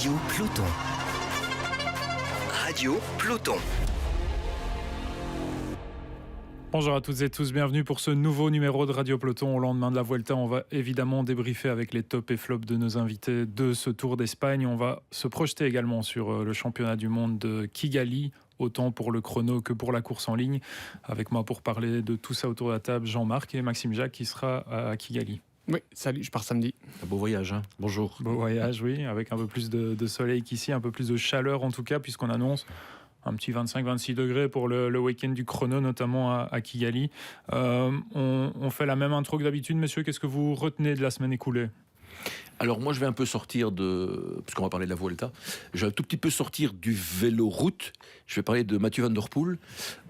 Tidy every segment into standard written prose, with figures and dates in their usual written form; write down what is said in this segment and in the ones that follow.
Radio Peloton. Radio Peloton. Bonjour à toutes et tous, bienvenue pour ce nouveau numéro de Radio Peloton. Au lendemain de la Vuelta, on va évidemment débriefer avec les tops et flops de nos invités de ce Tour d'Espagne. On va se projeter également sur le championnat du monde de Kigali, autant pour le chrono que pour la course en ligne. Avec moi pour parler de tout ça autour de la table, Jean-Marc et Maxime Jacques qui sera à Kigali. Oui, salut, je pars samedi. Beau voyage, hein. Bonjour. Beau voyage, oui, avec un peu plus de soleil qu'ici, un peu plus de chaleur en tout cas, puisqu'on annonce un petit 25-26 degrés pour le week-end du chrono, notamment à Kigali. On fait la même intro que d'habitude, messieurs. Qu'est-ce que vous retenez de la semaine écoulée ? Alors moi je vais un peu sortir parce qu'on va parler de la Vuelta, je vais un tout petit peu sortir du vélo-route. Je vais parler de Mathieu Van Der Poel,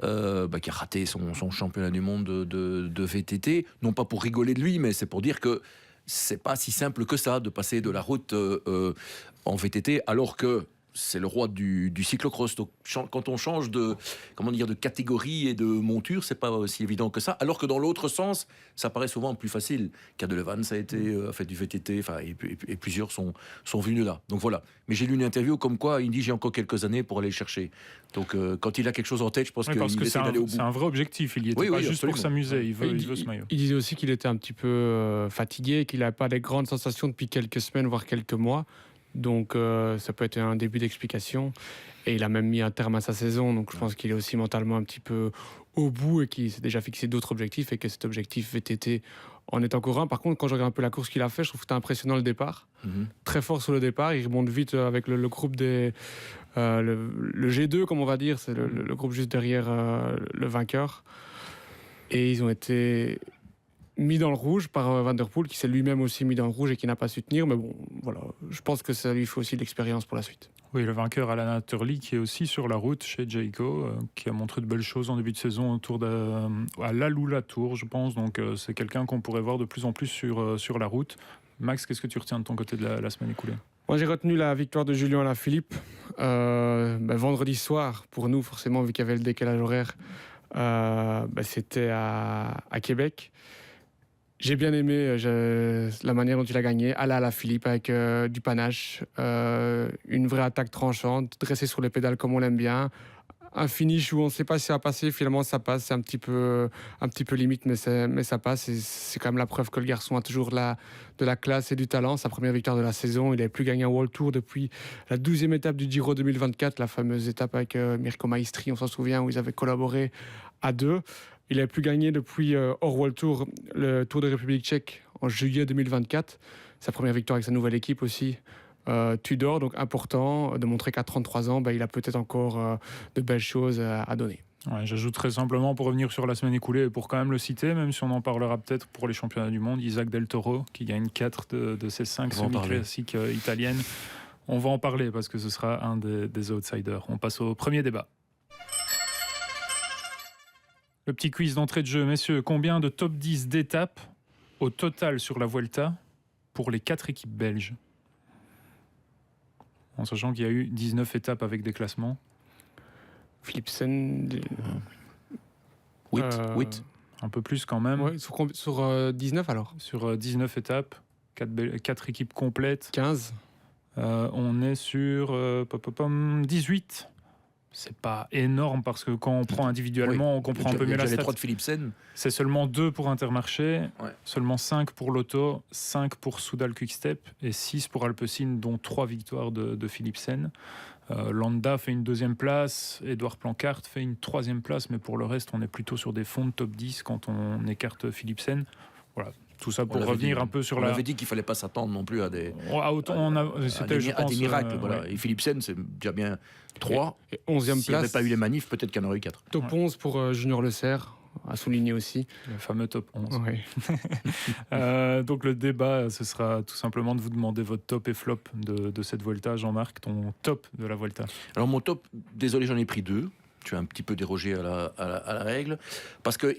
qui a raté son championnat du monde de VTT, non pas pour rigoler de lui, mais c'est pour dire que c'est pas si simple que ça de passer de la route en VTT, alors que c'est le roi du cyclocross. Donc, quand on change de catégorie et de monture, c'est pas aussi évident que ça. Alors que dans l'autre sens, ça paraît souvent plus facile. Cadel-Evans a fait du VTT, et plusieurs sont venus là. Donc voilà. Mais j'ai lu une interview comme quoi il dit j'ai encore quelques années pour aller le chercher. Donc quand il a quelque chose en tête, je pense qu'il essaie d'aller au bout. C'est un vrai objectif. Il y était pas juste absolument. pour s'amuser. Il veut ce maillot. Il disait aussi qu'il était un petit peu fatigué, qu'il n'avait pas des grandes sensations depuis quelques semaines, voire quelques mois. Donc ça peut être un début d'explication. Et il a même mis un terme à sa saison. Donc je pense qu'il est aussi mentalement un petit peu au bout et qu'il s'est déjà fixé d'autres objectifs et que cet objectif VTT en est encore un. Par contre, quand je regarde un peu la course qu'il a fait, je trouve que c'était impressionnant le départ. Très fort sur le départ. Il remonte vite avec le groupe le G2, comme on va dire. C'est le groupe juste derrière le vainqueur. Et ils ont été mis dans le rouge par Van Der Poel, qui s'est lui-même aussi mis dans le rouge et qui n'a pas su tenir. Mais bon, voilà, je pense que ça lui faut aussi de l'expérience pour la suite. Oui, le vainqueur Alan Hatterley, qui est aussi sur la route chez Jayco, qui a montré de belles choses en début de saison à l'Aloula Tour, je pense. Donc c'est quelqu'un qu'on pourrait voir de plus en plus sur la route. Max, qu'est-ce que tu retiens de ton côté de la semaine écoulée ? Moi, j'ai retenu la victoire de Julien Alaphilippe vendredi soir, pour nous, forcément, vu qu'il y avait le décalage horaire. C'était à Québec. J'ai bien aimé la manière dont il a gagné. Alaphilippe avec du panache, une vraie attaque tranchante, dressée sur les pédales comme on l'aime bien. Un finish où on ne sait pas si ça va passer, finalement ça passe, c'est un petit peu limite, mais ça passe. Et c'est quand même la preuve que le garçon a toujours de la classe et du talent. Sa première victoire de la saison, il n'avait plus gagné un World Tour depuis la 12e étape du Giro 2024, la fameuse étape avec Mirko Maestri, on s'en souvient, où ils avaient collaboré à deux. Il n'avait plus gagné depuis hors World Tour, le Tour de République tchèque en juillet 2024. Sa première victoire avec sa nouvelle équipe aussi, Tudor. Donc important de montrer qu'à 33 ans, il a peut-être encore de belles choses à donner. Ouais, j'ajouterais simplement, pour revenir sur la semaine écoulée, et pour quand même le citer, même si on en parlera peut-être pour les championnats du monde, Isaac Del Toro, qui gagne 4 de ses 5 semi-classiques italiennes. On va en parler parce que ce sera un des outsiders. On passe au premier débat. Le petit quiz d'entrée de jeu, messieurs. Combien de top 10 d'étapes au total sur la Vuelta pour les 4 équipes belges ? En sachant qu'il y a eu 19 étapes avec des classements. Philipsen... 8. Un peu plus quand même. Ouais, sur 19 alors ? Sur 19 étapes, 4 équipes complètes. 15. On est sur 18. C'est pas énorme parce que quand on prend individuellement, on comprend un peu mieux la stat. Les 3 de Philipsen. C'est seulement 2 pour Intermarché, Ouais. seulement 5 pour Lotto, 5 pour Soudal Quickstep et 6 pour Alpecin, dont 3 victoires de Philipsen. Landa fait une 2e place, Edouard Plancart fait une 3e place, mais pour le reste, on est plutôt sur des fonds de top 10 quand on écarte Philipsen. Voilà. Tout ça pour revenir un peu sur On avait dit qu'il ne fallait pas s'attendre non plus à des miracles. Voilà. Et Philipsen, c'est déjà bien 3. Et 11e place. S'il n'y avait pas eu les manifs, peut-être qu'il y en aurait eu 4. Top 11 pour Junior Le Serre, à souligner aussi. Le fameux top 11. Ouais. Donc le débat, ce sera tout simplement de vous demander votre top et flop de cette Vuelta. Jean-Marc, ton top de la Vuelta. Alors mon top, désolé, j'en ai pris 2. Tu as un petit peu dérogé à la règle. Parce que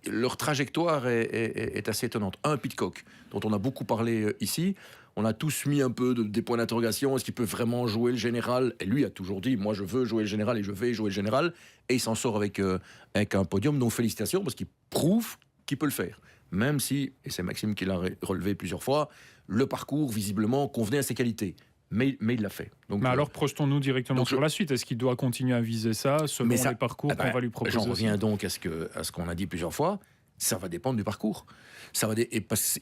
leur trajectoire est assez étonnante. Pidcock, dont on a beaucoup parlé ici. On a tous mis un peu des points d'interrogation. Est-ce qu'il peut vraiment jouer le général ? Et lui a toujours dit, moi je veux jouer le général et je vais jouer le général. Et il s'en sort avec un podium. Donc félicitations, parce qu'il prouve qu'il peut le faire. Même si, et c'est Maxime qui l'a relevé plusieurs fois, le parcours visiblement convenait à ses qualités. mais il l'a fait. Donc, mais alors, projetons-nous directement sur la suite. Est-ce qu'il doit continuer à viser ça selon les parcours qu'on va lui proposer? J'en reviens donc à ce qu'on a dit plusieurs fois. Ça va dépendre du parcours.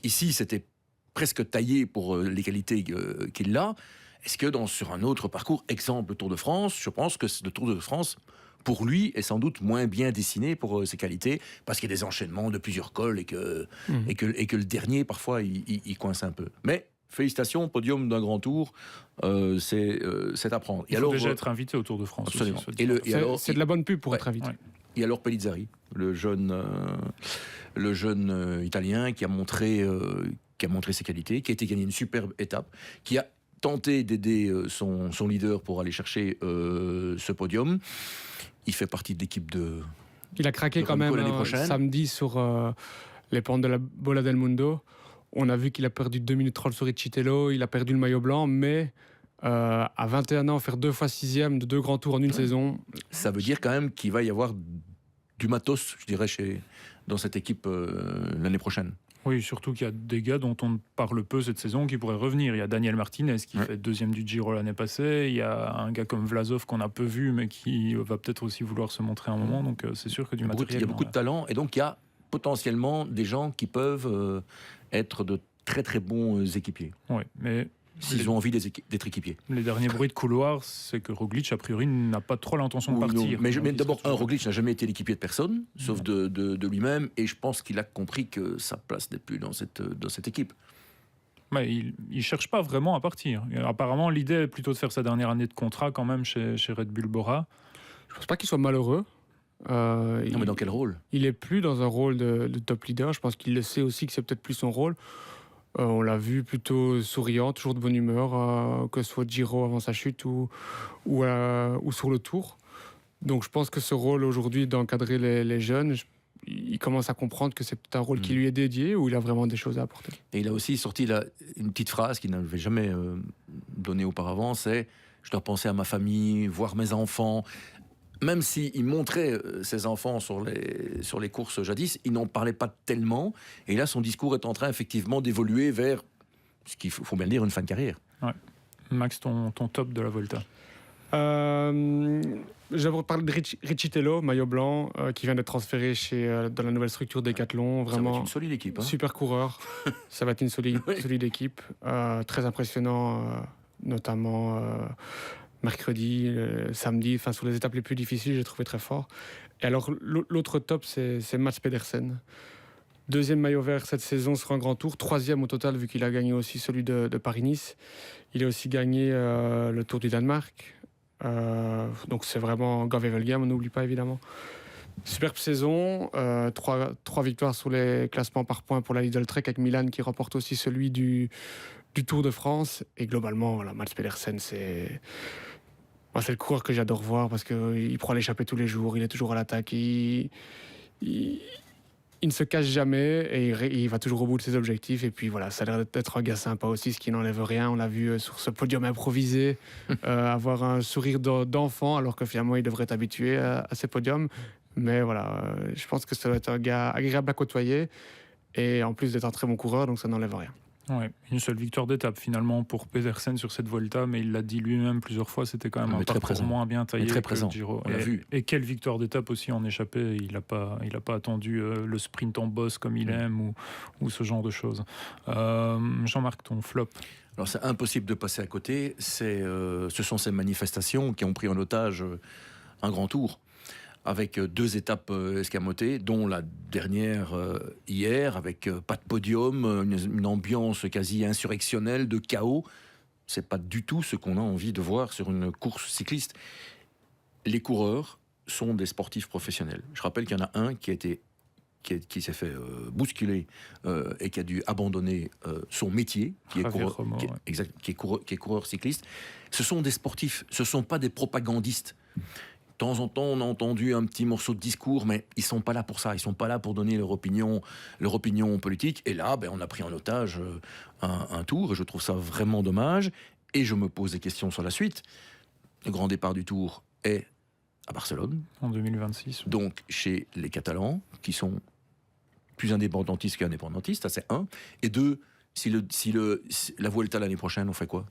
Ici, c'était presque taillé pour les qualités qu'il a. Est-ce que sur un autre parcours, exemple le Tour de France, je pense que le Tour de France, pour lui, est sans doute moins bien dessiné pour ses qualités, parce qu'il y a des enchaînements de plusieurs cols et que le dernier, parfois, il coince un peu. Mais félicitations, podium d'un grand tour, c'est à prendre. Il faut déjà être invité au Tour de France. Absolument. Aussi, c'est de la bonne pub pour être invité. Ouais. Et alors Pellizzari, le jeune Italien qui a montré ses qualités, qui a été gagné une superbe étape, qui a tenté d'aider son leader pour aller chercher ce podium. Il fait partie de l'équipe de... Il a craqué quand même samedi sur les pentes de la Bola del Mundo. On a vu qu'il a perdu 2 minutes 30 sur Riccitello, il a perdu le maillot blanc, mais à 21 ans, faire 2 fois 6e de 2 grands tours en une saison... Ça veut dire quand même qu'il va y avoir du matos, je dirais, dans cette équipe l'année prochaine. Oui, surtout qu'il y a des gars dont on parle peu cette saison qui pourraient revenir. Il y a Daniel Martinez qui fait 2e du Giro l'année passée. Il y a un gars comme Vlasov qu'on a peu vu, mais qui va peut-être aussi vouloir se montrer à un moment. Donc c'est sûr que du matériel... Il y a beaucoup de talent. Et donc il y a potentiellement des gens qui peuvent être de très très bons équipiers. Oui, mais... S'ils ont envie d'être équipiers. Les derniers bruits de couloir, c'est que Roglic, a priori, n'a pas trop l'intention de partir. Mais d'abord, Roglic n'a jamais été l'équipier de personne, sauf de lui-même, et je pense qu'il a compris que sa place n'est plus dans cette équipe. Mais il ne cherche pas vraiment à partir. Et apparemment, l'idée est plutôt de faire sa dernière année de contrat quand même chez Red Bull Bora. Je ne pense pas qu'il soit malheureux. Non, mais dans quel rôle ? Il n'est plus dans un rôle de top leader. Je pense qu'il le sait aussi que c'est peut-être plus son rôle. On l'a vu plutôt souriant, toujours de bonne humeur, que ce soit Giro avant sa chute ou sur le Tour. Donc je pense que ce rôle aujourd'hui d'encadrer les jeunes, il commence à comprendre que c'est peut-être un rôle qui lui est dédié, ou il a vraiment des choses à apporter. Et il a aussi sorti une petite phrase qu'il n'avait jamais donnée auparavant, c'est « Je dois penser à ma famille, voir mes enfants ». Même s'il montrait ses enfants sur les courses jadis, il n'en parlait pas tellement. Et là, son discours est en train effectivement d'évoluer vers, ce qu'il faut bien le dire, une fin de carrière. Ouais. Max, ton top de la Volta. J'aimerais parler de Riccitello, maillot blanc, qui vient d'être transféré dans la nouvelle structure Decathlon. Vraiment, ça va être une solide équipe. Hein. Super coureur. Ça va être une solide équipe. Très impressionnant, notamment... mercredi, samedi, enfin sur les étapes les plus difficiles, j'ai trouvé très fort. Et alors l'autre top, c'est Mats Pedersen. 2e maillot vert cette saison sur un grand tour, 3e au total vu qu'il a gagné aussi celui de Paris-Nice. Il a aussi gagné le Tour du Danemark. Donc c'est vraiment Gavevelgem, on n'oublie pas évidemment. Superbe saison, 3 victoires sur les classements par points pour la Lidl Trek avec Milan qui remporte aussi celui du Tour de France. Et globalement, voilà, Mats Pedersen, c'est le coureur que j'adore voir parce qu'il prend l'échappée tous les jours, il est toujours à l'attaque, il ne se cache jamais et il va toujours au bout de ses objectifs. Et puis voilà, ça a l'air d'être un gars sympa aussi, ce qui n'enlève rien. On l'a vu sur ce podium improvisé, avoir un sourire d'enfant alors que finalement il devrait être habitué à ces podiums. Mais voilà, je pense que ça doit être un gars agréable à côtoyer et en plus d'être un très bon coureur, donc ça n'enlève rien. Ouais, une seule victoire d'étape finalement pour Pedersen sur cette Volta, mais il l'a dit lui-même plusieurs fois, c'était quand même un parcours moins bien taillé très que le Giro. On l'a vu. Et quelle victoire d'étape aussi en échappée, il n'a pas attendu le sprint en boss comme il aime ou ce genre de choses. Jean-Marc, ton flop? Alors c'est impossible de passer à côté, ce sont ces manifestations qui ont pris en otage un grand tour, avec 2 étapes escamotées, dont la dernière hier, avec pas de podium, une ambiance quasi insurrectionnelle, de chaos. C'est pas du tout ce qu'on a envie de voir sur une course cycliste. Les coureurs sont des sportifs professionnels. Je rappelle qu'il y en a un qui s'est fait bousculer et qui a dû abandonner son métier, qui est coureur cycliste. Ce sont des sportifs, ce ne sont pas des propagandistes. De temps en temps, on a entendu un petit morceau de discours, mais ils ne sont pas là pour ça. Ils ne sont pas là pour donner leur opinion politique. Et là, on a pris en otage un tour, et je trouve ça vraiment dommage. Et je me pose des questions sur la suite. Le grand départ du Tour est à Barcelone. En 2026. Donc, chez les Catalans, qui sont plus indépendantistes qu'indépendantistes, ça c'est 1. Et 2, si la Vuelta l'année prochaine, on fait quoi ?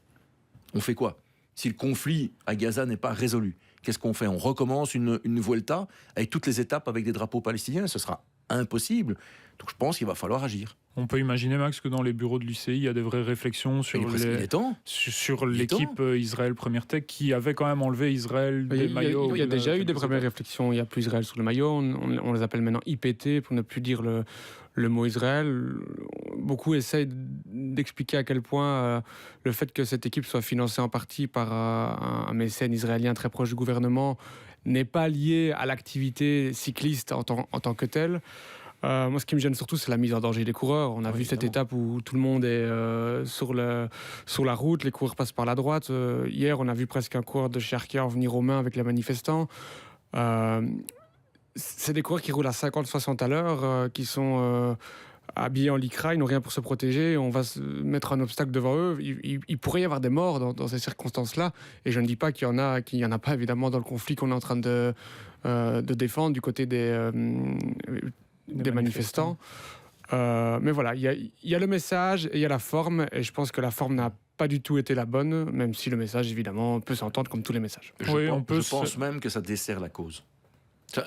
On fait quoi? Si le conflit à Gaza n'est pas résolu, qu'est-ce qu'on fait? On recommence une Vuelta avec toutes les étapes avec des drapeaux palestiniens? Ce sera impossible. Donc je pense qu'il va falloir agir. On peut imaginer, Max, que dans les bureaux de l'UCI, il y a des vraies réflexions sur l'équipe Israël Première Tech qui avait quand même enlevé Israël des maillots. Il y a déjà eu des premières réflexions. Il n'y a plus Israël sur le maillot. On les appelle maintenant IPT pour ne plus dire le mot Israël. Beaucoup essayent d'expliquer à quel point le fait que cette équipe soit financée en partie par un mécène israélien très proche du gouvernement n'est pas lié à l'activité cycliste en tant que telle. Moi, ce qui me gêne surtout, c'est la mise en danger des coureurs. On a vu cette étape où tout le monde est sur la route, les coureurs passent par la droite. Hier, on a vu presque un coureur de chez Arkea venir aux mains avec les manifestants. C'est des coureurs qui roulent à 50-60 à l'heure, qui sont habillés en lycra, ils n'ont rien pour se protéger. On va se mettre un obstacle devant eux. Il pourrait y avoir des morts dans ces circonstances-là. Et je ne dis pas qu'il n'y en a pas, évidemment, dans le conflit qu'on est en train de défendre du côté des manifestants. Mais voilà, il y a le message et il y a la forme, et je pense que la forme n'a pas du tout été la bonne, même si le message, évidemment, peut s'entendre comme tous les messages. Je pense même que ça dessert la cause.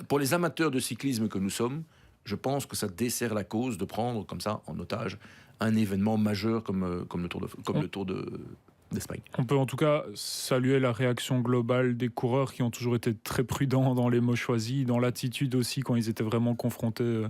Pour les amateurs de cyclisme que nous sommes, je pense que ça dessert la cause de prendre comme ça en otage un événement majeur comme le Tour d'Espagne. On peut en tout cas saluer la réaction globale des coureurs qui ont toujours été très prudents dans les mots choisis, dans l'attitude aussi quand ils étaient vraiment confrontés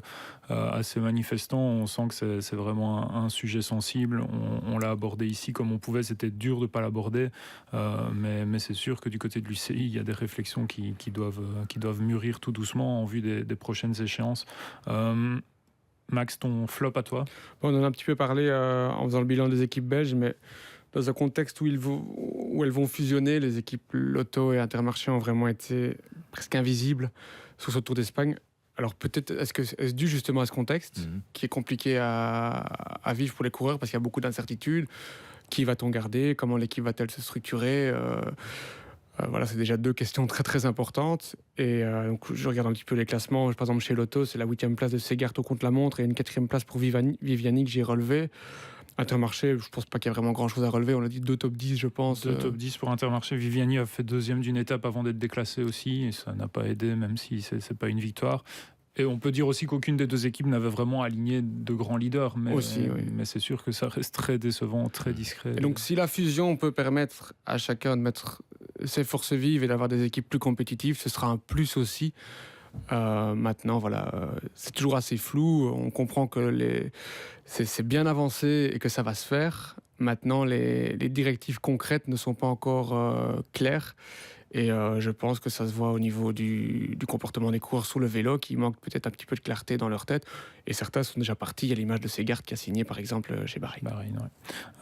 à ces manifestants. On sent que c'est vraiment un sujet sensible. On l'a abordé ici comme on pouvait. C'était dur de ne pas l'aborder, mais c'est sûr que du côté de l'UCI, il y a des réflexions qui doivent mûrir tout doucement en vue des prochaines échéances. Max, ton flop à toi? On en a un petit peu parlé en faisant le bilan des équipes belges, mais dans un contexte où elles vont fusionner, les équipes Lotto et Intermarché ont vraiment été presque invisibles sur ce Tour d'Espagne. Alors peut-être, est-ce dû justement à ce contexte qui est compliqué à vivre pour les coureurs parce qu'il y a beaucoup d'incertitudes? Qui va-t-on garder? Comment l'équipe va-t-elle se structurer? Voilà, c'est déjà deux questions très très importantes. Et donc je regarde un petit peu les classements. Par exemple, chez Lotto, c'est la 8e place de Segarto contre la montre et une 4e place pour Viviani que j'ai relevé. Intermarché, je pense pas qu'il y a vraiment grand chose à relever. On a dit 2 top 10, je pense. 2 top 10 pour Intermarché. Viviani a fait 2e d'une étape avant d'être déclassé aussi, et ça n'a pas aidé, même si c'est pas une victoire. Et on peut dire aussi qu'aucune des deux équipes n'avait vraiment aligné de grands leaders, mais c'est sûr que ça reste très décevant, très discret. Et donc si la fusion peut permettre à chacun de mettre ses forces vives et d'avoir des équipes plus compétitives, ce sera un plus aussi. Maintenant, voilà, c'est toujours assez flou. On comprend que c'est bien avancé et que ça va se faire. Maintenant, les directives concrètes ne sont pas encore claires. Et je pense que ça se voit au niveau du comportement des coureurs sur le vélo, qui manque peut-être un petit peu de clarté dans leur tête. Et certains sont déjà partis. Il y a l'image de Segard qui a signé, par exemple, chez Bahreïn.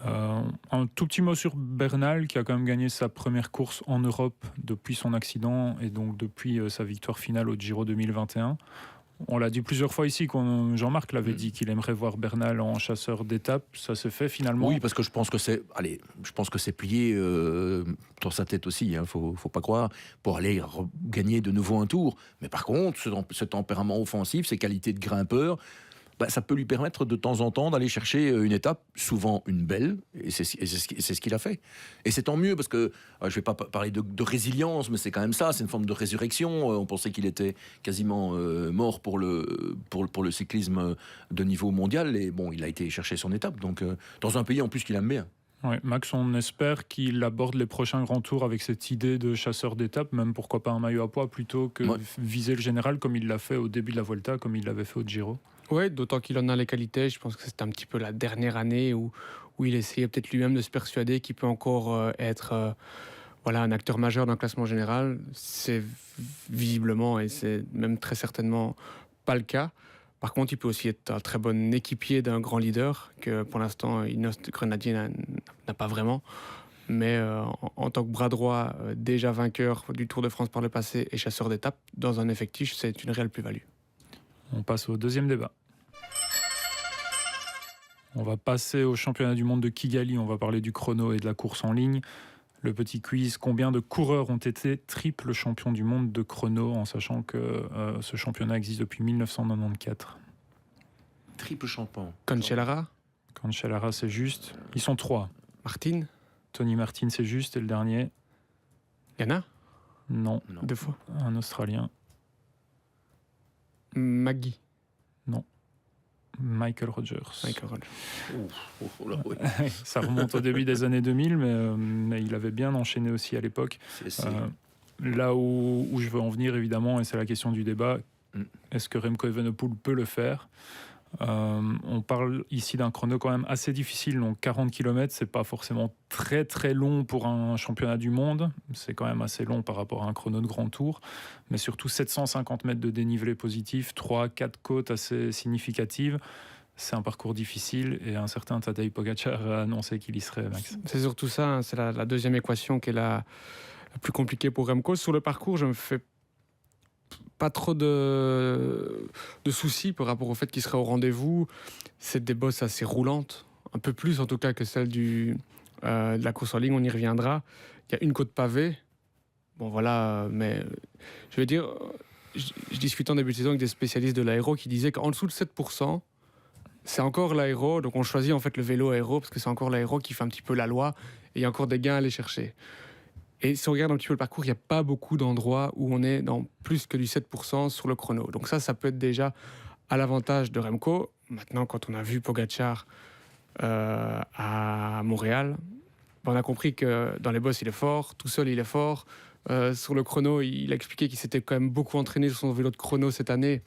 Un tout petit mot sur Bernal, qui a quand même gagné sa première course en Europe depuis son accident et donc depuis sa victoire finale au Giro 2021. On l'a dit plusieurs fois ici, Jean-Marc l'avait dit qu'il aimerait voir Bernal en chasseur d'étape. Ça se fait finalement. Oui, parce que je pense que c'est plié dans sa tête aussi. Faut pas croire, pour aller gagner de nouveau un tour. Mais par contre, ce tempérament offensif, ces qualités de grimpeur, ça peut lui permettre de temps en temps d'aller chercher une étape, souvent une belle, et c'est ce qu'il a fait. Et c'est tant mieux, parce que je ne vais pas parler de résilience, mais c'est quand même ça, c'est une forme de résurrection. On pensait qu'il était quasiment mort pour le cyclisme de niveau mondial, et bon, il a été chercher son étape, donc dans un pays en plus qu'il aime bien. Ouais, Max, on espère qu'il aborde les prochains grands tours avec cette idée de chasseur d'étape, même pourquoi pas un maillot à poids, plutôt que viser le général comme il l'a fait au début de la Vuelta, comme il l'avait fait au Giro. Oui, d'autant qu'il en a les qualités. Je pense que c'est un petit peu la dernière année où il essayait peut-être lui-même de se persuader qu'il peut encore être un acteur majeur dans le classement général. C'est visiblement, et c'est même très certainement pas le cas. Par contre, il peut aussi être un très bon équipier d'un grand leader, que pour l'instant, Ineos Grenadier n'a pas vraiment. Mais en tant que bras droit, déjà vainqueur du Tour de France par le passé et chasseur d'étape, dans un effectif, c'est une réelle plus-value. On passe au deuxième débat. On va passer au championnat du monde de Kigali. On va parler du chrono et de la course en ligne. Le petit quiz, combien de coureurs ont été triple champions du monde de chrono, en sachant que ce championnat existe depuis 1994. Triple champion. Cancellara, c'est juste. Ils sont 3. Martin, Tony Martin, c'est juste. Et le dernier? Yana? Non. 2 fois. Un Australien. Maggie. Non. Michael Rogers. Ouais. Ça remonte au début des années 2000, mais il avait bien enchaîné aussi à l'époque. Là où je veux en venir, évidemment, et c'est la question du débat, est-ce que Remco Evenepoel peut le faire? On parle ici d'un chrono quand même assez difficile, donc 40 km, c'est pas forcément très très long pour un championnat du monde, c'est quand même assez long par rapport à un chrono de grand tour, mais surtout 750 mètres de dénivelé positif, 3-4 côtes assez significatives. C'est un parcours difficile et un certain Tadej Pogačar a annoncé qu'il y serait, Max. C'est surtout ça, hein, c'est la deuxième équation qui est la plus compliquée pour Remco. Sur le parcours, je me fais pas trop de soucis par rapport au fait qu'il serait au rendez-vous. C'est des bosses assez roulantes, un peu plus en tout cas que celle de la course en ligne, on y reviendra. Il y a une côte pavée, bon voilà, mais je veux dire, je discutais en début de saison avec des spécialistes de l'aéro qui disaient qu'en dessous de 7%, c'est encore l'aéro, donc on choisit en fait le vélo aéro parce que c'est encore l'aéro qui fait un petit peu la loi et il y a encore des gains à aller chercher. Et si on regarde un petit peu le parcours, il n'y a pas beaucoup d'endroits où on est dans plus que du 7% sur le chrono. Donc ça peut être déjà à l'avantage de Remco. Maintenant, quand on a vu Pogačar à Montréal, on a compris que dans les bosses, il est fort, tout seul, il est fort. Sur le chrono, il a expliqué qu'il s'était quand même beaucoup entraîné sur son vélo de chrono cette année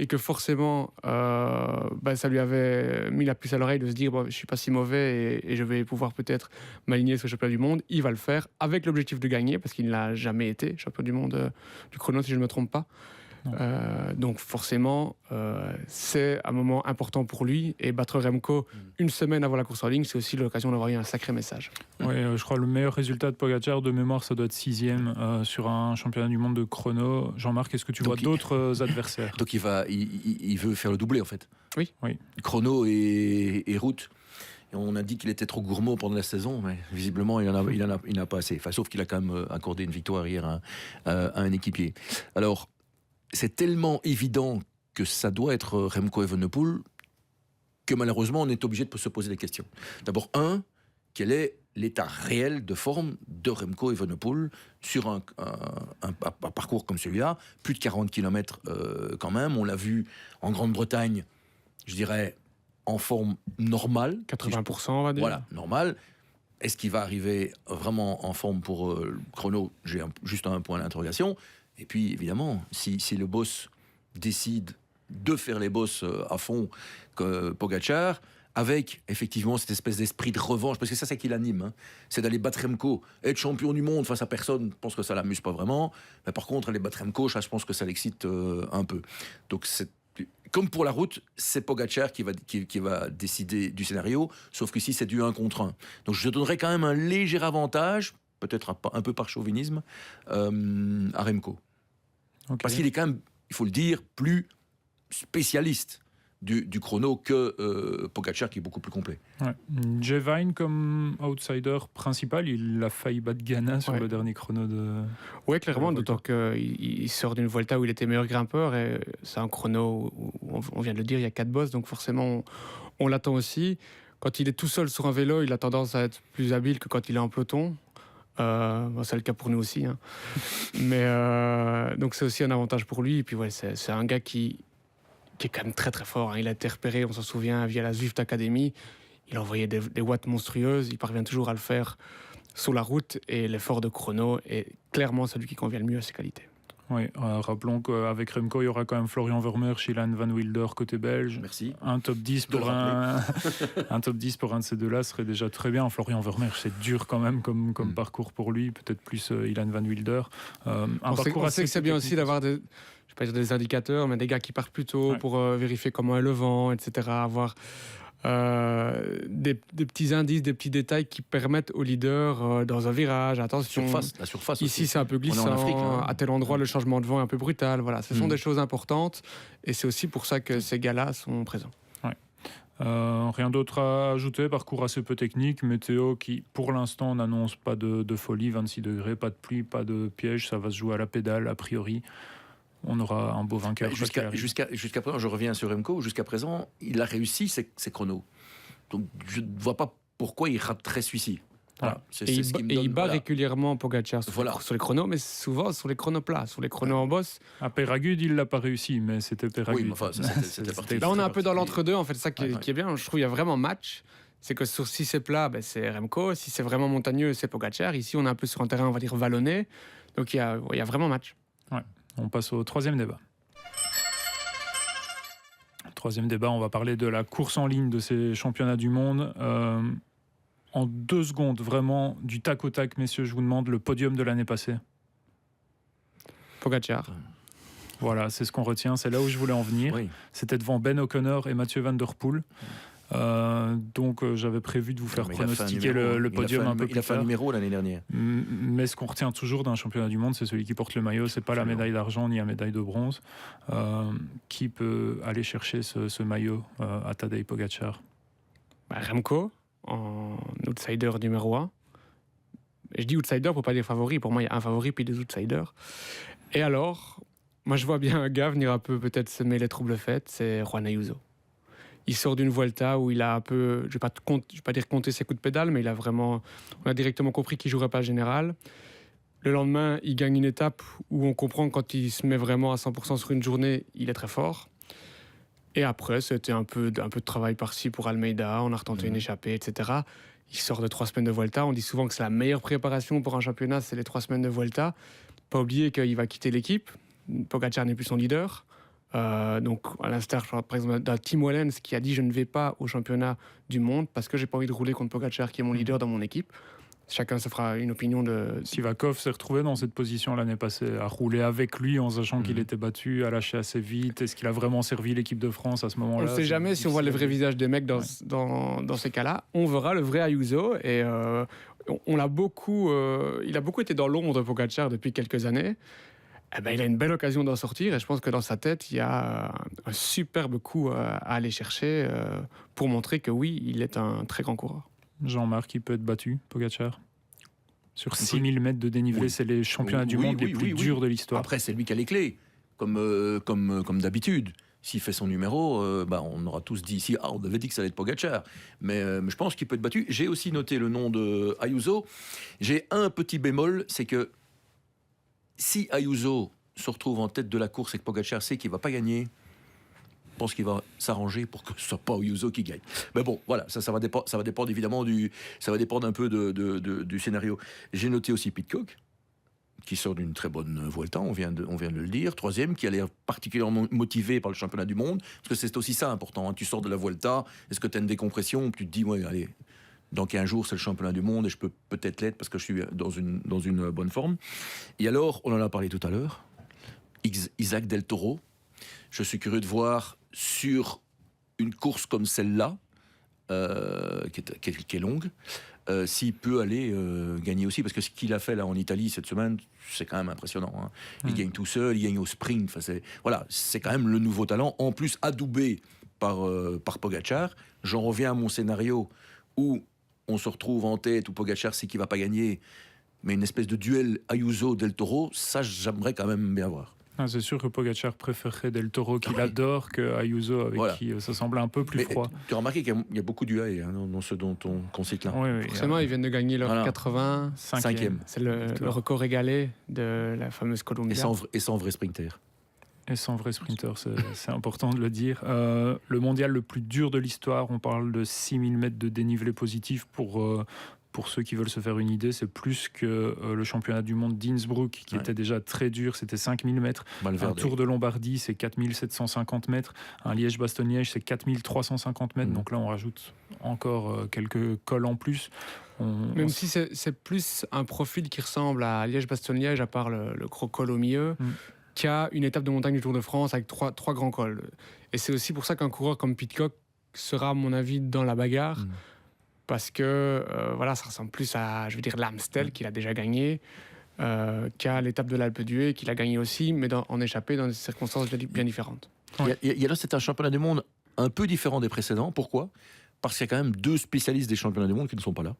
et que forcément, ça lui avait mis la puce à l'oreille de se dire je ne suis pas si mauvais et je vais pouvoir peut-être m'aligner sur le championnat du monde. Il va le faire avec l'objectif de gagner parce qu'il ne l'a jamais été champion du monde du chrono, si je ne me trompe pas. Donc forcément, c'est un moment important pour lui et battre Remco une semaine avant la course en ligne, c'est aussi l'occasion d'avoir eu un sacré message. Oui, je crois que le meilleur résultat de Pogačar de mémoire, ça doit être 6e sur un championnat du monde de chrono. Jean-Marc, est-ce que tu vois d'autres adversaires? Donc il veut faire le doublé en fait. Oui. Chrono et route. Et on a dit qu'il était trop gourmand pendant la saison, mais visiblement il en a pas assez. Enfin, sauf qu'il a quand même accordé une victoire hier à un équipier. Alors c'est tellement évident que ça doit être Remco Evenepoel que malheureusement on est obligé de se poser des questions. D'abord, quel est l'état réel de forme de Remco Evenepoel sur un parcours comme celui-là, plus de 40 km quand même, on l'a vu en Grande-Bretagne, je dirais en forme normale. 80% on va dire. Voilà, normale. Est-ce qu'il va arriver vraiment en forme pour le chrono? J'ai juste un point d'interrogation. Et puis, évidemment, si le boss décide de faire les bosses à fond, que Pogačar, avec effectivement cette espèce d'esprit de revanche, parce que ça, c'est qui l'anime, hein, c'est d'aller battre Remco, être champion du monde face à personne, je pense que ça l'amuse pas vraiment. Mais par contre, aller battre Remco, ça, je pense que ça l'excite un peu. Donc, comme pour la route, c'est Pogačar qui va décider du scénario, sauf que si c'est du 1 contre 1. Donc, je donnerais quand même un léger avantage, peut-être un peu par chauvinisme, à Remco. Okay. Parce qu'il est quand même, il faut le dire, plus spécialiste du chrono que Pogačar, qui est beaucoup plus complet. Ouais. Jay Vine comme outsider principal, il a failli battre Ghana sur le dernier chrono de... Oui, clairement, d'autant qu'il sort d'une Vuelta où il était meilleur grimpeur, et c'est un chrono où on vient de le dire, il y a 4 bosses, donc forcément on l'attend aussi. Quand il est tout seul sur un vélo, il a tendance à être plus habile que quand il est en peloton. C'est le cas pour nous aussi, hein. Mais donc c'est aussi un avantage pour lui. Et puis c'est un gars qui est quand même très très fort, hein. Il a été repéré, on s'en souvient, via la Zwift Academy. Il envoyait des watts monstrueuses. Il parvient toujours à le faire sur la route, et l'effort de chrono est clairement celui qui convient le mieux à ses qualités. Oui, rappelons qu'avec Remco, il y aura quand même Florian Vermeersch, Ilan Van Wilder côté belge. Merci. Un top 10 pour un top 10 pour un de ces deux-là serait déjà très bien. Florian Vermeersch, c'est dur quand même comme parcours pour lui, peut-être plus Ilan Van Wilder. On sait que c'est bien aussi d'avoir je vais pas dire des indicateurs, mais des gars qui partent plus tôt pour vérifier comment est le vent, etc. Avoir des petits indices, des petits détails qui permettent au leader dans un virage, attention, la surface ici aussi. C'est un peu glissant, en Afrique, à tel endroit le changement de vent est un peu brutal, voilà, ce sont des choses importantes, et c'est aussi pour ça que ces gars-là sont présents. Rien d'autre à ajouter, parcours assez peu technique, météo qui pour l'instant n'annonce pas de folie, 26 degrés, pas de pluie, pas de piège, ça va se jouer à la pédale a priori. On aura un beau vainqueur. Jusqu'à présent, je reviens sur Remco, jusqu'à présent, il a réussi ses chronos. Donc je ne vois pas pourquoi il raterait celui-ci. Voilà. Et il bat régulièrement Pogacar sur les chronos, mais souvent sur les chronos plats, sur les chronos en bosse. À Peyragudes, il l'a pas réussi, mais c'était Peyragudes. Oui, enfin, c'était parti. Là, on est un peu dans l'entre-deux, en fait, c'est ça qui est bien. Je trouve qu'il y a vraiment match. C'est que si c'est plat, c'est Remco. Si c'est vraiment montagneux, c'est Pogacar. Ici, on est un peu sur un terrain, on va dire, vallonné. Donc, il y a vraiment match. Ouais. On passe au troisième débat. Troisième débat, on va parler de la course en ligne de ces championnats du monde. En 2 secondes, vraiment, du tac au tac, messieurs, je vous demande le podium de l'année passée. Pogacar. Voilà, c'est ce qu'on retient, c'est là où je voulais en venir. Oui. C'était devant Ben O'Connor et Mathieu Van Der Poel. Donc j'avais prévu de vous faire pronostiquer le podium un peu plus tard. Il a fait un numéro l'année dernière. Mais ce qu'on retient toujours d'un championnat du monde, c'est celui qui porte le maillot. C'est pas la médaille d'argent ni la médaille de bronze. Qui peut aller chercher ce maillot à Tadej Pogacar? Remco, en outsider numéro 1. Je dis outsider pour pas dire favori. Pour moi, il y a un favori puis des outsiders. Et alors, moi je vois bien un gars venir un peu peut-être semer les troubles faits, c'est Juan Ayuso. Il sort d'une Vuelta où il a un peu, je vais pas dire compter ses coups de pédale, mais on a directement compris qu'il jouerait pas général. Le lendemain, il gagne une étape où on comprend que quand il se met vraiment à 100% sur une journée, il est très fort. Et après, c'était un peu de travail par-ci pour Almeida, on a retenté une échappée, etc. Il sort de 3 semaines de Vuelta. On dit souvent que c'est la meilleure préparation pour un championnat, c'est les 3 semaines de Vuelta. Pas oublier qu'il va quitter l'équipe. Pogacar n'est plus son leader. Donc, à l'instar, par exemple, d'un Tim Wellens qui a dit « Je ne vais pas au championnat du monde parce que j'ai pas envie de rouler contre Pogacar qui est mon leader dans mon équipe ». Chacun se fera une opinion de... Sivakov s'est retrouvé dans cette position l'année passée, à rouler avec lui en sachant qu'il était battu, à lâcher assez vite. Est-ce qu'il a vraiment servi l'équipe de France à ce moment-là? On ne sait jamais si on voit le vrai visage des mecs dans ces cas-là. On verra le vrai Ayuso. Et il a beaucoup été dans l'ombre de Pogacar depuis quelques années. Il a une belle occasion d'en sortir et je pense que dans sa tête, il y a un superbe coup à aller chercher pour montrer que oui, il est un très grand coureur. Jean-Marc, il peut être battu, Pogacar sur 6000 mètres de dénivelé, c'est les championnats du monde les plus durs de l'histoire. Après, c'est lui qui a les clés, comme d'habitude. S'il fait son numéro, on aura tous dit ici, on avait dit que ça allait être Pogacar. Mais je pense qu'il peut être battu. J'ai aussi noté le nom de Ayuso. J'ai un petit bémol, c'est que si Ayuso se retrouve en tête de la course et que Pogacar sait qu'il ne va pas gagner, je pense qu'il va s'arranger pour que ce ne soit pas Ayuso qui gagne. Mais bon, voilà, ça va dépendre évidemment ça va dépendre un peu du scénario. J'ai noté aussi Pidcock, qui sort d'une très bonne Vuelta, on vient de le dire. 3e, qui a l'air particulièrement motivé par le championnat du monde, parce que c'est aussi ça important. Hein. Tu sors de la Vuelta, est-ce que tu as une décompression? Tu te dis, ouais, allez, dans 15 jours, c'est le championnat du monde et je peux peut-être l'être parce que je suis dans une bonne forme. Et alors, on en a parlé tout à l'heure, Isaac Del Toro. Je suis curieux de voir sur une course comme celle-là, qui est longue, s'il peut aller gagner aussi, parce que ce qu'il a fait là en Italie cette semaine, c'est quand même impressionnant. Hein. Il gagne tout seul, il gagne au sprint. C'est quand même le nouveau talent, en plus adoubé par Pogacar. J'en reviens à mon scénario où on se retrouve en tête, où Pogacar sait qu'il ne va pas gagner, mais une espèce de duel Ayuso-Del Toro, ça j'aimerais quand même bien voir. C'est sûr que Pogacar préférerait Del Toro qu'il adore que Ayuso avec qui ça semble un peu plus froid. Tu as remarqué qu'il y a beaucoup d'UAE dans ce dont on cite là. Oui, forcément, ils viennent de gagner leur 85e. C'est le record égalé de la fameuse Columbia. Et sans vrai sprinter. Et sans vrai sprinter, c'est important de le dire. Le mondial le plus dur de l'histoire, on parle de 6000 mètres de dénivelé positif pour ceux qui veulent se faire une idée, c'est plus que le championnat du monde d'Innsbruck, qui était déjà très dur, c'était 5000 mètres. Un Tour de Lombardie, c'est 4750 mètres. Un Liège-Bastogne-Liège, c'est 4350 mètres. Donc là, on rajoute encore quelques cols en plus. Même si c'est plus un profil qui ressemble à Liège-Bastogne-Liège, à part le gros col au milieu, qui a une étape de montagne du Tour de France avec trois grands cols. Et c'est aussi pour ça qu'un coureur comme Pidcock sera, à mon avis, dans la bagarre. Parce que ça ressemble plus à, l'Amstel qu'il a déjà gagné, qu'à l'étape de l'Alpe d'Huez qu'il a gagné aussi, mais en échappé dans des circonstances bien différentes. Là, c'est un championnat du monde un peu différent des précédents. Pourquoi? Parce qu'il y a quand même 2 spécialistes des championnats du monde qui ne sont pas là.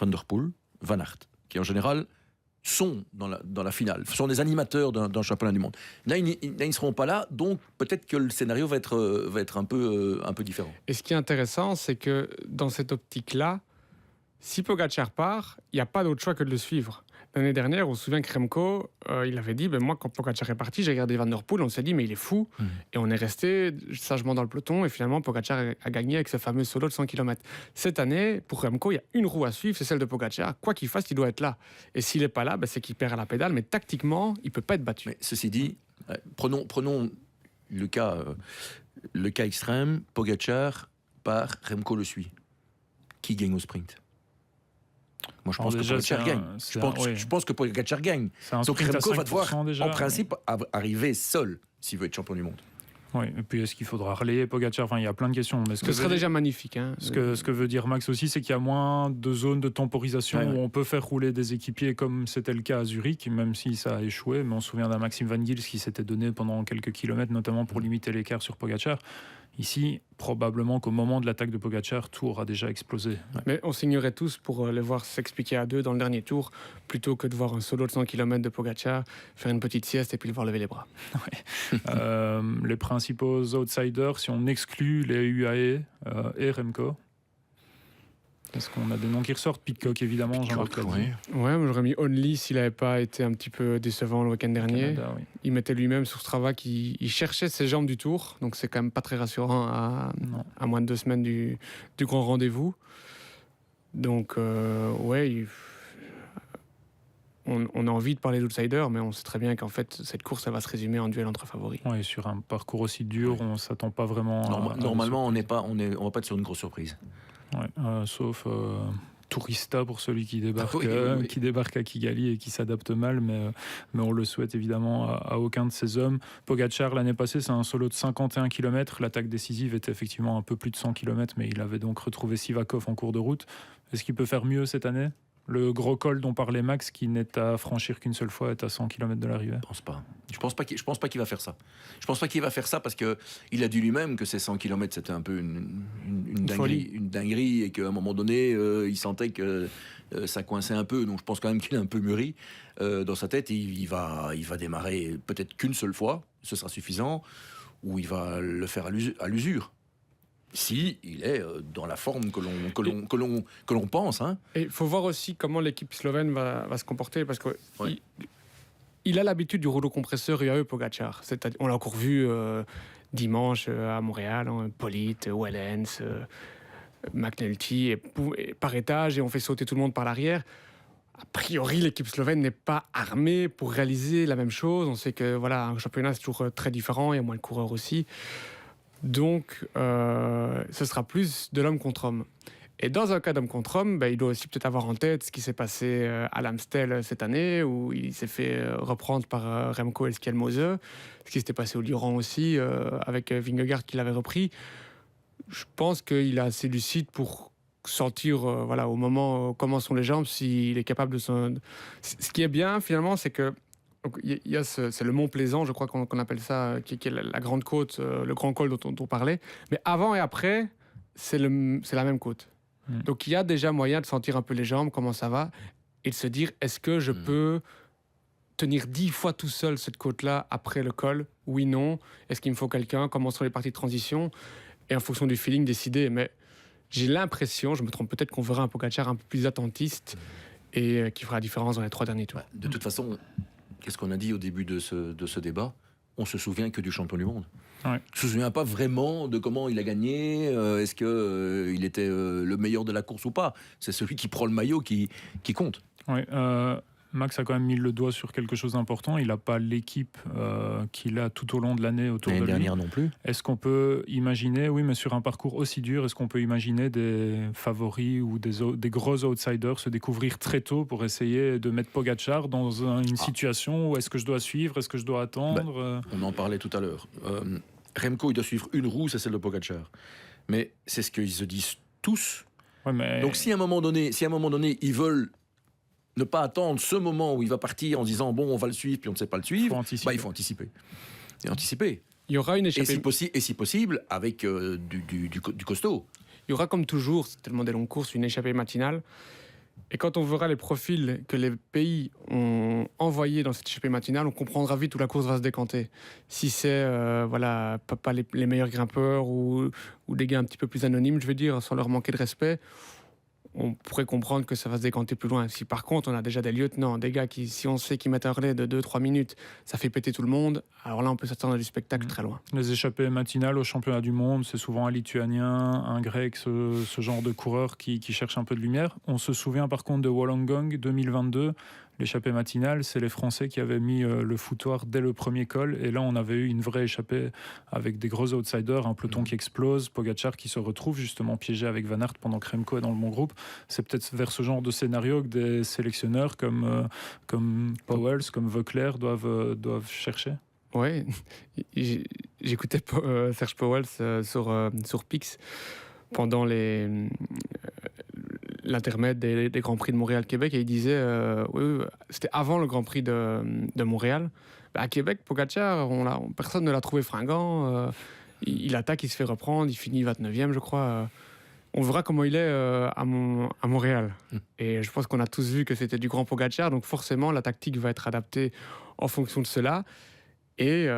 Van Der Poel, Van Aert, qui en général sont dans la finale, sont des animateurs d'un championnat du monde. Là, ils ne seront pas là, donc peut-être que le scénario va être un peu différent. Et ce qui est intéressant, c'est que dans cette optique-là, Si Pogacar part, il n'y a pas d'autre choix que de le suivre. L'année dernière, on se souvient que Remco, il avait dit, moi, quand Pogacar est parti, j'ai regardé Van Der Poel, on s'est dit, mais il est fou. Et on est resté sagement dans le peloton. Et finalement, Pogacar a gagné avec ce fameux solo de 100 km. Cette année, pour Remco, il y a une roue à suivre, c'est celle de Pogacar. Quoi qu'il fasse, il doit être là. Et s'il n'est pas là, c'est qu'il perd à la pédale. Mais tactiquement, il ne peut pas être battu. Mais ceci dit, prenons le cas extrême. Pogacar part, Remco le suit. Qui gagne au sprint? Moi, je pense que Pogacar gagne. Je pense que Pogacar gagne. Donc Remco va devoir, déjà, en principe, arriver seul s'il veut être champion du monde. Oui, et puis est-ce qu'il faudra relayer Pogacar? Enfin, il y a plein de questions. Mais ce serait déjà magnifique. Hein. Ce que veut dire Max aussi, c'est qu'il y a moins de zones de temporisation où on peut faire rouler des équipiers comme c'était le cas à Zurich, même si ça a échoué. Mais on se souvient d'un Maxime Van Gils qui s'était donné pendant quelques kilomètres, notamment pour limiter l'écart sur Pogacar. Ici, probablement qu'au moment de l'attaque de Pogacar, tout aura déjà explosé. Mais on signerait tous pour les voir s'expliquer à deux dans le dernier tour, plutôt que de voir un solo de 100 km de Pogacar, faire une petite sieste et puis le voir lever les bras. Les principaux outsiders, si on exclut les UAE et Remco, est-ce qu'on a des noms qui ressortent? Pitcock, évidemment, Jean-Marc l'a dit. Ouais, moi j'aurais mis Only s'il n'avait pas été un petit peu décevant le week-end dernier. Canada, oui. Il mettait lui-même sur Strava qu'il cherchait ses jambes du tour, donc c'est quand même pas très rassurant à moins de 2 semaines du grand rendez-vous. Donc, on a envie de parler d'outsiders, mais on sait très bien qu'en fait, cette course, elle va se résumer en duel entre favoris. Oui, sur un parcours aussi dur, on ne s'attend pas vraiment Normalement, on va pas être sur une grosse surprise. Ouais, sauf Tourista pour celui qui débarque à Kigali et qui s'adapte mal, mais on le souhaite évidemment à aucun de ces hommes. Pogacar, l'année passée, c'est un solo de 51 km. L'attaque décisive était effectivement un peu plus de 100 km, mais il avait donc retrouvé Sivakov en cours de route. Est-ce qu'il peut faire mieux cette année? Le gros col dont parlait Max, qui n'est à franchir qu'une seule fois, est à 100 km de l'arrivée. Je pense pas qu'il va faire ça. Je pense pas qu'il va faire ça parce que il a dit lui-même que ces 100 km c'était un peu une dinguerie et qu'à un moment donné il sentait que ça coinçait un peu. Donc je pense quand même qu'il est un peu mûri dans sa tête. Il va démarrer peut-être qu'une seule fois, ce sera suffisant, ou il va le faire à l'usure. Si il est dans la forme que l'on pense. Hein. Et il faut voir aussi comment l'équipe slovène va se comporter, parce que il a l'habitude du rouleau compresseur UAE Pogacar. On l'a encore vu dimanche à Montréal, Polit, Wellens, McNulty, et par étage, et on fait sauter tout le monde par l'arrière. A priori, l'équipe slovène n'est pas armée pour réaliser la même chose. On sait que un championnat, c'est toujours très différent, il y a moins de coureurs aussi. Donc, ce sera plus de l'homme contre homme. Et dans un cas d'homme contre homme, il doit aussi peut-être avoir en tête ce qui s'est passé à l'Amstel cette année, où il s'est fait reprendre par Remco Esquiel-Mose, ce qui s'était passé au Lyon aussi, avec Vingegaard qui l'avait repris. Je pense qu'il est assez lucide pour sentir au moment comment sont les jambes, s'il est capable de Ce qui est bien, finalement, c'est que c'est le Mont Plaisant, je crois qu'on appelle ça, qui est la grande côte, le grand col dont on parlait. Mais avant et après, c'est la même côte. Donc il y a déjà moyen de sentir un peu les jambes, comment ça va, et de se dire, est-ce que je peux tenir 10 fois tout seul cette côte-là après le col? Oui, non. Est-ce qu'il me faut quelqu'un? Comment sont les parties de transition? Et en fonction du feeling, décider. Mais j'ai l'impression, je me trompe peut-être, qu'on verra un Pogacar un peu plus attentiste et qui fera la différence dans les 3 derniers tours. De toute façon... Qu'est-ce qu'on a dit au début de ce débat? On se souvient que du champion du monde. Ouais. On se souvient pas vraiment de comment il a gagné. Est-ce que il était le meilleur de la course ou pas? C'est celui qui prend le maillot qui compte. Oui, Max a quand même mis le doigt sur quelque chose d'important. Il n'a pas l'équipe qu'il a tout au long de l'année autour de lui. L'année dernière non plus. Est-ce qu'on peut imaginer, oui, mais sur un parcours aussi dur, est-ce qu'on peut imaginer des favoris ou des gros outsiders se découvrir très tôt pour essayer de mettre Pogacar dans une situation où est-ce que je dois suivre, est-ce que je dois attendre On en parlait tout à l'heure. Remco, il doit suivre une roue, c'est celle de Pogacar. Mais c'est ce qu'ils se disent tous. Ouais, mais... Donc si à un moment donné, ils veulent ne pas attendre ce moment où il va partir en disant bon, on va le suivre puis on ne sait pas le suivre, il faut anticiper. Et anticiper. Il y aura une échappée. Et si possible, avec du costaud. Il y aura comme toujours, c'est tellement des longues courses, une échappée matinale. Et quand on verra les profils que les pays ont envoyés dans cette échappée matinale, on comprendra vite où la course va se décanter. Si c'est pas les meilleurs grimpeurs ou des gars un petit peu plus anonymes, je veux dire, sans leur manquer de respect, on pourrait comprendre que ça va se décanter plus loin. Si par contre on a déjà des lieutenants, des gars qui, si on sait qu'ils mettent un relais de 2-3 minutes, ça fait péter tout le monde, alors là on peut s'attendre à du spectacle très loin. Les échappées matinales au championnat du monde, c'est souvent un Lituanien, un Grec, ce genre de coureur qui cherche un peu de lumière. On se souvient par contre de Wollongong 2022. L'échappée matinale, c'est les Français qui avaient mis le foutoir dès le premier col. Et là, on avait eu une vraie échappée avec des gros outsiders, un peloton qui explose, Pogačar qui se retrouve justement piégé avec Van Aert pendant que Remco est dans le bon groupe. C'est peut-être vers ce genre de scénario que des sélectionneurs comme Powell, comme Voeckler doivent chercher. Oui, j'écoutais Serge Powell sur Pix pendant l'intermède des Grands Prix de Montréal-Québec et il disait, oui, c'était avant le Grand Prix de Montréal, à Québec, Pogačar, personne ne l'a trouvé fringant, il attaque, il se fait reprendre, il finit 29e je crois, on verra comment il est à Montréal. Et je pense qu'on a tous vu que c'était du grand Pogačar, donc forcément la tactique va être adaptée en fonction de cela. Et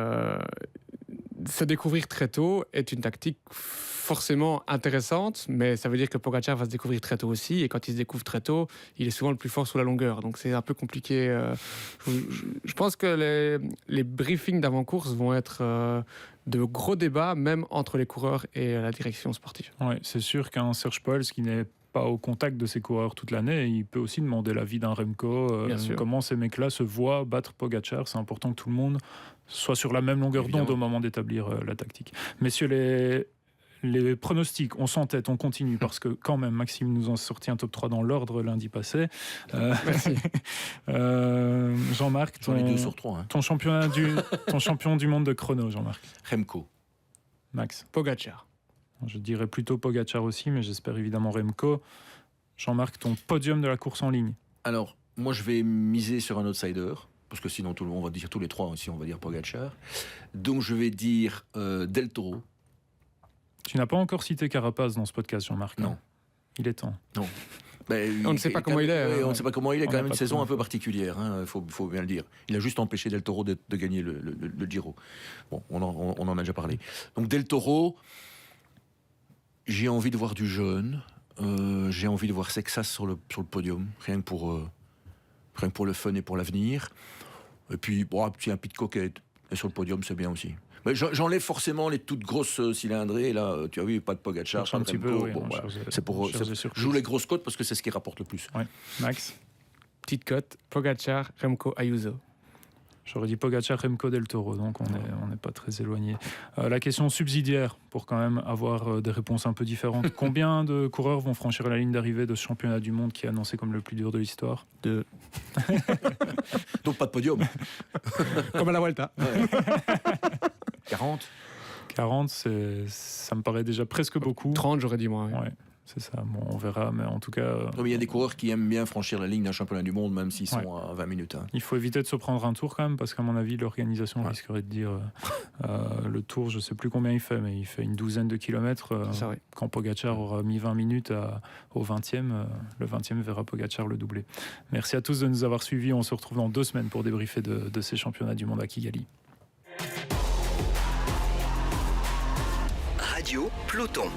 se découvrir très tôt est une tactique forcément intéressante, mais ça veut dire que Pogačar va se découvrir très tôt aussi, et quand il se découvre très tôt, il est souvent le plus fort sur la longueur, donc c'est un peu compliqué. Je pense que les briefings d'avant-course vont être de gros débats, même entre les coureurs et la direction sportive. Oui, c'est sûr qu'un Serge Powell, qui n'est pas au contact de ses coureurs toute l'année, il peut aussi demander l'avis d'un Remco, comment ces mecs-là se voient battre Pogačar. C'est important que tout le monde soit sur la même longueur d'onde au moment d'établir la tactique. Messieurs, les pronostics, on s'entête, on continue, parce que quand même, Maxime nous a sorti un top 3 dans l'ordre lundi passé. Merci. Jean-Marc, J'en ai 2 sur 3. ton champion du monde de chrono, Jean-Marc. Remco. Max. Pogačar. Je dirais plutôt Pogačar aussi, mais j'espère évidemment Remco. Jean-Marc, ton podium de la course en ligne. Alors, moi je vais miser sur un outsider, parce que sinon on va dire tous les trois, si on va dire Pogačar. Donc je vais dire Del Toro. Tu n'as pas encore cité Carapaz dans ce podcast, Jean-Marc. Non. Il est temps. Non. On ne sait pas comment il est. On ne sait pas comment il est, quand même une saison un peu particulière, faut bien le dire. Il a juste empêché Del Toro de gagner le Giro. Bon, on en a déjà parlé. Donc Del Toro, j'ai envie de voir du jeune, j'ai envie de voir Sexas sur le podium, rien que pour le fun et pour l'avenir. Et puis, un Pidcock est sur le podium, c'est bien aussi. Mais j'enlève forcément les toutes grosses cylindrées. Là, tu as vu, pas de Pogačar, pas de Remco. C'est pour joue les grosses cotes parce que c'est ce qui rapporte le plus. Ouais. Max. Petite cote, Pogačar, Remco, Ayuso. J'aurais dit Pogačar, Remco, Del Toro, donc on n'est pas très éloigné. La question subsidiaire, pour quand même avoir des réponses un peu différentes. Combien de coureurs vont franchir la ligne d'arrivée de ce championnat du monde qui est annoncé comme le plus dur de l'histoire ? 2. Donc pas de podium. Comme à la Vuelta. Ouais. 40. 40, ça me paraît déjà presque beaucoup. 30, j'aurais dit moi. Oui. Ouais, c'est ça. Bon, on verra, mais en tout cas... Il y a des coureurs qui aiment bien franchir la ligne d'un championnat du monde, même s'ils sont à 20 minutes. Il faut éviter de se prendre un tour quand même, parce qu'à mon avis, l'organisation risquerait de dire... le tour, je ne sais plus combien il fait, mais il fait une douzaine de kilomètres. Ça, oui. Quand Pogačar aura mis 20 minutes au 20e, le 20e verra Pogačar le doubler. Merci à tous de nous avoir suivis. On se retrouve dans 2 semaines pour débriefer de ces championnats du monde à Kigali. Radio Peloton.